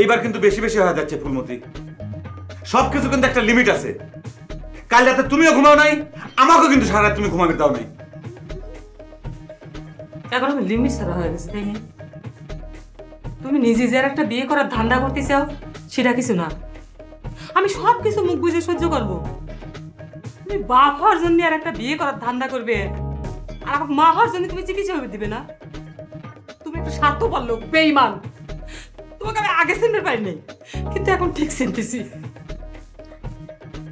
এইবার কিন্তু বেশি বেশি হয়ে যাচ্ছে ফুলমতি। সবকিছু কিন্তু একটা লিমিট আছে। কাল রাতে তুমিও ঘুমাও নাই, আমাকেও কিন্তু সারা রাত তুমি ঘুমাবে দাও নাই। এখন আমি লিমিট ছাড়া হয়ে গেছে, তাই না? তুমি নিজে যে একটা বিয়ে করার ধান্দা করতে চাও সেটা কিছু না। আমি সব কিছু মুখ বুঝে সহ্য করবো। তুমি বাপ হওয়ার জন্য আর একটা বিয়ে করার ধান্দা করবে, আর আমার মা হওয়ার জন্য তুমি চিকিৎসা হবে দিবে না? তুমি একটা স্বার্থপর লোক, বেঈমান। তোমাকে আমি আগে চিনতে পারিনি, কিন্তু এখন ঠিক চিনতেছি।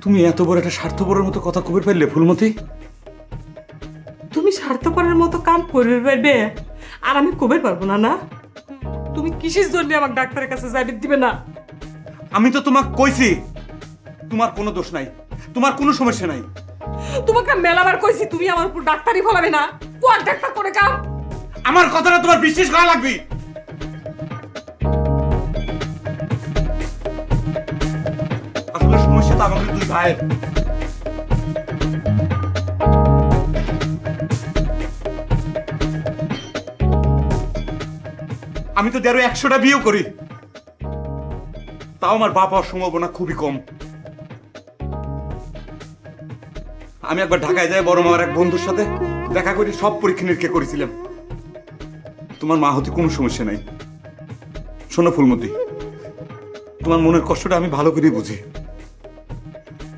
তুমি এত বড় একটা স্বার্থপরের মতো কথা কবে ফেললে ফুলমতি? তুমি স্বার্থপরের মতো কাম করবে পারবে, আর আমি কবে পারবো না? না, তুমি কিসের জন্য আমার ডাক্তারের কাছে যাইতে দিবে না? আমি তো তোমাকে কইছি তোমার কোনো দোষ নাই, তোমার কোনো সমস্যা নাই। তোমাকে মেলাবার কইছি তুমি আমার উপর ডাক্তারি ফলাবে না। কোন ডাক্তার করে কাম? আমার কথাটা তোমার বিশ্বাস করা লাগবে। আসলে সমস্যা তো আমাদের দুই ভাইয়ের। আমি তো 100টা বিয়েও করি, তাও আমার বাপ হওয়ার সম্ভাবনা খুবই কম। আমি একবার ঢাকায় যাই বড় মামার এক বন্ধুর সাথে দেখা করি, সব পরীক্ষা নিরীক্ষা করেছিলাম। তোমার মা হতে কোনো সমস্যা নাই। শোনো ফুলমতি, তোমার মনের কষ্টটা আমি ভালো করে বুঝি।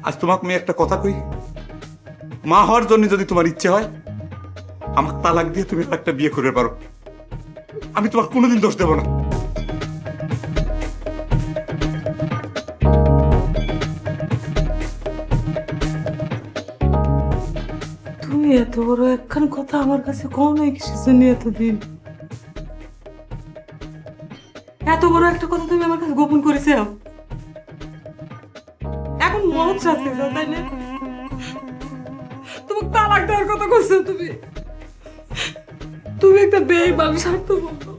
আজ তোমাকে আমি একটা কথা কই, মা হওয়ার জন্য যদি তোমার ইচ্ছে হয় আমাকে তালাক দিয়ে তুমি একটা বিয়ে করতে পারো, আমি তোমাকে কোনোদিন দোষ দেব না। তুমি এত বড় একখান কথা আমার কাছে কম নাই কিসের জন্য এতদিন? এত বড় একটা কথা তুমি আমার কাছে গোপন করেছো, এখন মত রাখতে চাও, তাই না? তোমাকে তালাক দেওয়ার কথা কইছো তুমি। তুমি একটা বেঈমান, স্বার্থপর।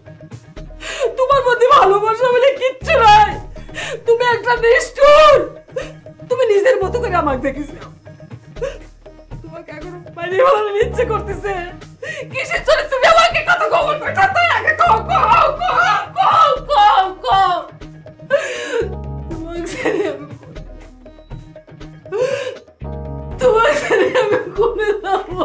তোমার মধ্যে ভালোবাসা বলে কিচ্ছু নাই। তুমি একটা নিষ্ঠুর। তুমি নিজের মতো করে আমাকে দেখেছো। তোমাকে এখন বাইরে ভালো ইচ্ছে করতেছে। কিসের জন্য তুমি আমাকে কথা গোপন করছো? তাই আগে কও কও কও কও কও কও। তোমাকে ছেড়ে আমি কোনে যাবো?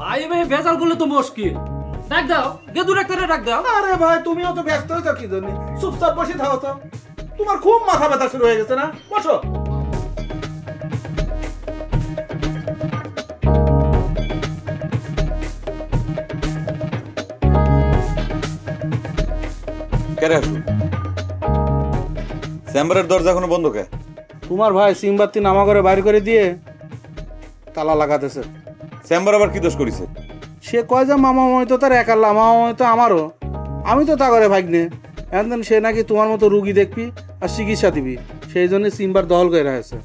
ভাই ভাই ভেজাল করলে তো মুশকিল। ডাক দাও, গেদু ডাক্তারে ডাক দাও। আরে ভাই তুমিও তো ব্যস্ত হয়েছো কি জন্য? চুপচাপ বসে থাকো তো। তোমার খুব মাথা ব্যথা শুরু হয়ে গেছে না? বসো। কেরে আসুন, চেম্বারের দরজা এখনো বন্ধ কে? তোমার ভাই সিমবাতি নামা করে বাইর করে দিয়ে তালা লাগাতেছে। চেম্বার আবার কি দোষ করেছে? সে কয় যে মামা ময় তো তার একাল্লা, মামা ময় তো আমারও, আমি তো তা করে ভাগ্নে। এখন সে নাকি তোমার মতো রুগী দেখবি আর চিকিৎসা দিবি, সেই জন্য সিমবার দখল করে রাখছে।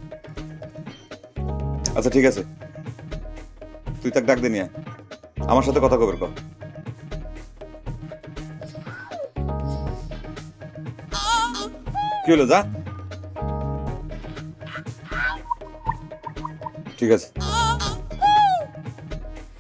আচ্ছা ঠিক আছে, তুই তাকে ডাক দে নিয়ে আমার সাথে কথা কবে কর। কি হলো, যা। ঠিক আছে।